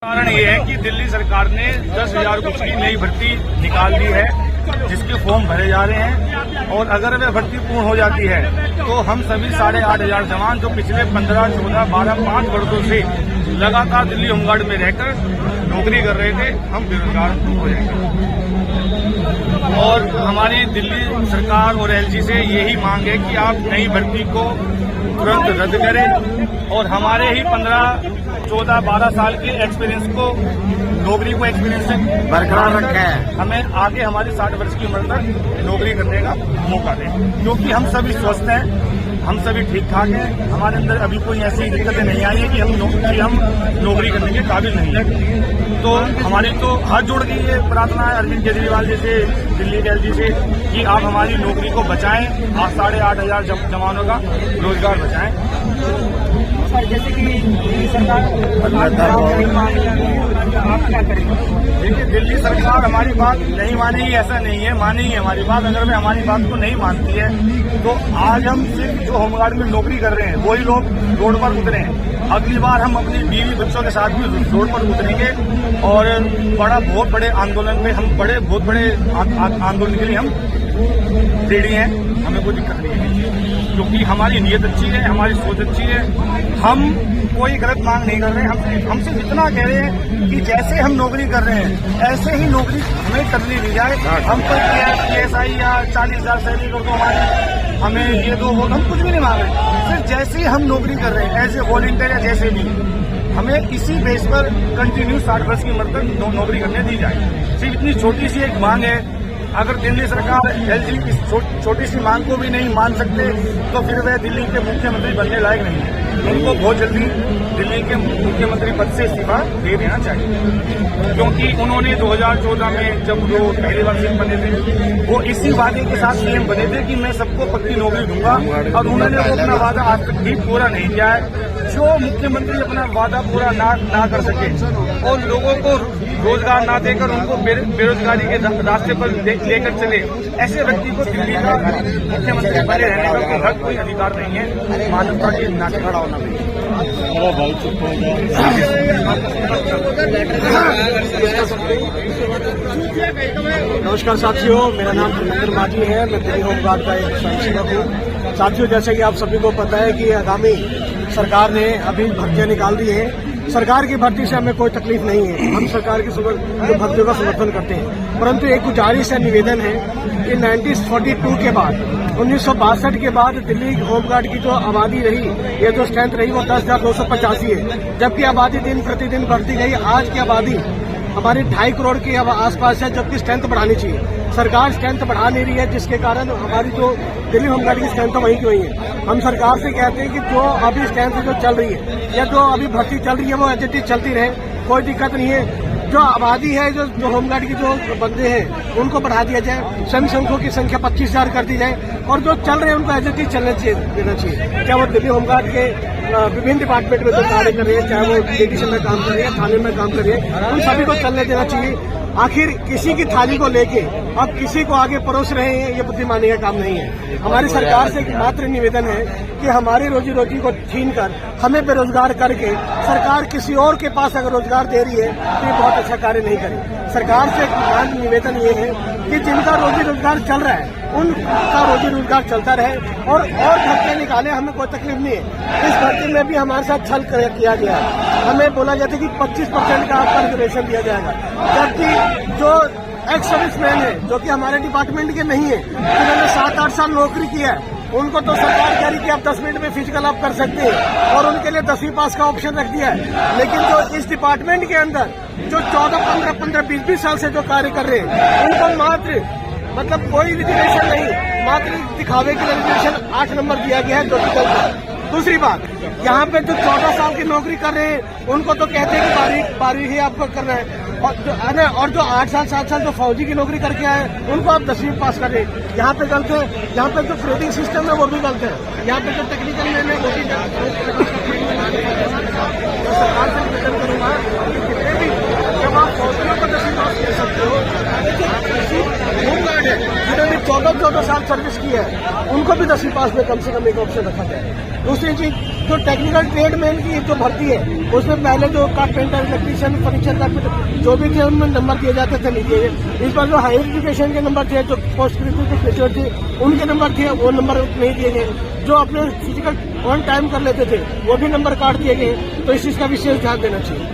कारण ये है कि दिल्ली सरकार ने 10,000 कुछ की नई भर्ती निकाल दी है, जिसके फॉर्म भरे जा रहे हैं। और अगर वह भर्ती पूर्ण हो जाती है तो हम सभी 8,500 जवान जो पिछले 15, 14, 12, 5 वर्षों से लगातार दिल्ली होमगार्ड में रहकर नौकरी कर रहे थे, हम बेरोजगार हो जाएंगे। और हमारी दिल्ली सरकार और एलजी से यही मांग है कि आप नई भर्ती को तुरंत रद्द करें और हमारे ही 15, 14, 12 साल के एक्सपीरियंस को, नौकरी को एक्सपीरियंस से बरकरार रखा है। हमें आगे हमारी 60 वर्ष की उम्र तक नौकरी करने का मौका दें, क्योंकि हम सभी स्वस्थ हैं, हम सभी ठीक ठाक हैं। हमारे अंदर अभी कोई ऐसी दिक्कतें नहीं आई है कि हम नौकरी करने के काबिल नहीं है। तो हमारी तो हाथ जोड़ के ये प्रार्थना है अरविंद केजरीवाल जी से, दिल्ली के एलजी से, कि आप हमारी नौकरी को बचाएं, 8,500 जवानों का रोजगार बचाएं। जैसे कि दिल्ली सरकार आप क्या करेंगे? देखिए, दिल्ली सरकार हमारी बात नहीं मानेगी ऐसा नहीं है, मानेगी हमारी बात। अगर वे हमारी बात को नहीं मानती है तो आज हम सिर्फ जो होमगार्ड में नौकरी कर रहे हैं वही लोग रोड पर उतरे हैं। अगली बार हम अपनी बीवी बच्चों के साथ भी रोड पर उतरेंगे और बहुत बड़े आंदोलन में हम बहुत बड़े आंदोलन के लिए हम रेडी हैं। हमें कोई दिक्कत नहीं है, क्योंकि हमारी नीयत अच्छी है, हमारी सोच अच्छी है। हम कोई गलत मांग नहीं कर रहे हैं, हम सिर्फ इतना कह रहे हैं कि जैसे हम नौकरी कर रहे हैं ऐसे ही नौकरी हमें करनी दी जाए। हम तो PSI या 40,000 सैलरी कर दो हमारी, हमें ये दो वो, हम कुछ भी नहीं मांग रहे। सिर्फ जैसे ही हम नौकरी कर रहे हैं एज ए वॉलंटियर या जैसे भी, हमें इसी बेस पर कंटिन्यू 60 वर्ष की उम्र तक नौकरी करने दी जाए। सिर्फ इतनी छोटी सी एक मांग है। अगर दिल्ली सरकार एलजी इस छोटी सी मांग को भी नहीं मान सकते तो फिर वह दिल्ली के मुख्यमंत्री बनने लायक नहीं है। उनको बहुत जल्दी दिल्ली के मुख्यमंत्री पद से इस्तीफा दे देना चाहिए, क्योंकि उन्होंने 2014 में जब वो पहली बार सीएम बने थे वो इसी वादे के साथ सीएम बने थे कि मैं सबको पक्की नौकरी दूंगा, और उन्होंने वो अपना वादा आज तक भी पूरा नहीं किया है। जो मुख्यमंत्री अपना वादा पूरा ना कर सके और लोगों को रोजगार ना देकर उनको बेरोजगारी के रास्ते पर लेकर चले, ऐसे व्यक्ति को दिल्ली का मुख्यमंत्री बने रहने का हक, कोई अधिकार नहीं है। मानवता के नाते खड़ा होना चाहिए। नमस्कार साथियों, मेरा नाम धर्मेंद्र माझी है, मैं दिल्ली होमगार्ड का एक स्वयंसेवक हूँ। साथियों, जैसे कि आप सभी को पता है कि आगामी सरकार ने अभी भर्तियां निकाल दी है। सरकार की भर्ती से हमें कोई तकलीफ नहीं है, हम सरकार की भर्तियों का समर्थन करते हैं। परंतु एक गुजारिश है, निवेदन है कि 1942 के बाद, 1962 के बाद दिल्ली होमगार्ड की जो आबादी रही, ये जो स्ट्रेंथ रही, वो 10,285 है, जबकि आबादी दिन प्रतिदिन बढ़ती गई। आज की आबादी हमारी 2.5 करोड़ के आसपास है, जबकि स्ट्रेंथ बढ़ानी चाहिए। सरकार स्ट्रेंथ बढ़ा नहीं रही है, जिसके कारण हमारी जो दिल्ली होमगार्ड की स्ट्रेंथ वहीं की वहीं है। हम सरकार से कहते हैं कि जो अभी स्ट्रेंथ जो चल रही है या जो अभी भर्ती चल रही है वो एज इट इज चलती रहे, कोई दिक्कत नहीं है। जो आबादी है, जो होमगार्ड की जो बंदे हैं उनको बढ़ा दिया जाए, स्वयंसेवकों की संख्या 25,000 कर दी जाए, और जो चल रहे हैं उनको एज इट इज चलने देना चाहिए। क्या वो दिल्ली होमगार्ड के विभिन्न डिपार्टमेंट में जो कार्य कर रहे हैं, चाहे वो लेडीज में काम कर रहे हैं, थाने में काम कर रहे हैं, उन सभी को चलने देना चाहिए। आखिर किसी की थाली को लेके अब किसी को आगे परोस रहे हैं, ये बुद्धिमानी का काम नहीं है। हमारी सरकार से एक मात्र निवेदन है कि हमारी रोजी रोटी को छीन कर हमें बेरोजगार करके सरकार किसी और के पास अगर रोजगार दे रही है तो ये बहुत अच्छा कार्य नहीं करे। सरकार से एक निवेदन ये है कि जिनका रोजी रोजगार चल रहा है उनका रोजी रोजगार चलता रहे, और भर्तियां निकाले, हमें कोई तकलीफ नहीं है। इस भर्ती में भी हमारे साथ छल किया गया है। हमें बोला जाता है कि 25% का आपका रिजर्वेशन दिया जाएगा, जबकि जो एक्स सर्विसमैन है जो कि हमारे डिपार्टमेंट के नहीं है, जिन्होंने 7-8 साल नौकरी किया है, उनको तो सरकार कह रही कि आप 10 मिनट में फिजिकल आप कर सकते हैं, और उनके लिए 10वीं पास का ऑप्शन रख दिया है। लेकिन जो इस डिपार्टमेंट के अंदर जो 14, 15, 20 साल से जो कार्य कर रहे हैं, उनको मात्र कोई रिजर्वेशन नहीं, मात्र दिखावे के लिए रिजर्वेशन 8 नंबर दिया गया है, जो कि गलत है। दूसरी बात, यहाँ पे जो 14 साल की नौकरी कर रहे हैं उनको तो कहते हैं कि 12वीं ही आपको करना है, और जो 8 साल 7 साल जो फौजी की नौकरी करके आए उनको आप 10वीं पास कर रहे हैं। यहाँ पे गलत है। यहाँ पे जो ग्रेडिंग सिस्टम है वो भी गलत है। यहाँ पे जो टेक्निकल मैन है वो भी सरकार से निवेदन करूंगा कि कितने भी जब आप फौजियों को 10वीं पास कर सकते हो, होमगार्ड है जिन्होंने 14 साल सर्विस की है उनको भी 10वीं पास में कम से कम एक ऑप्शन रखा जाए। दूसरी चीज, जो टेक्निकल ट्रेडमैन की जो भर्ती है उसमें पहले जो कारपेंटर, इलेक्ट्रीशियन, फर्नीचर कारपेंटर जो भी थे उनमें नंबर दिए जाते थे, नहीं दिए। इस बार जो हायर एजुकेशन के नंबर थे, जो पोस्ट ग्रेजुएट थे, उनके नंबर थे, वो नंबर नहीं दिए गए। जो अपने फिजिकल ऑन टाइम कर लेते थे वो भी नंबर काट दिए गए। तो इस चीज का विशेष ध्यान देना चाहिए।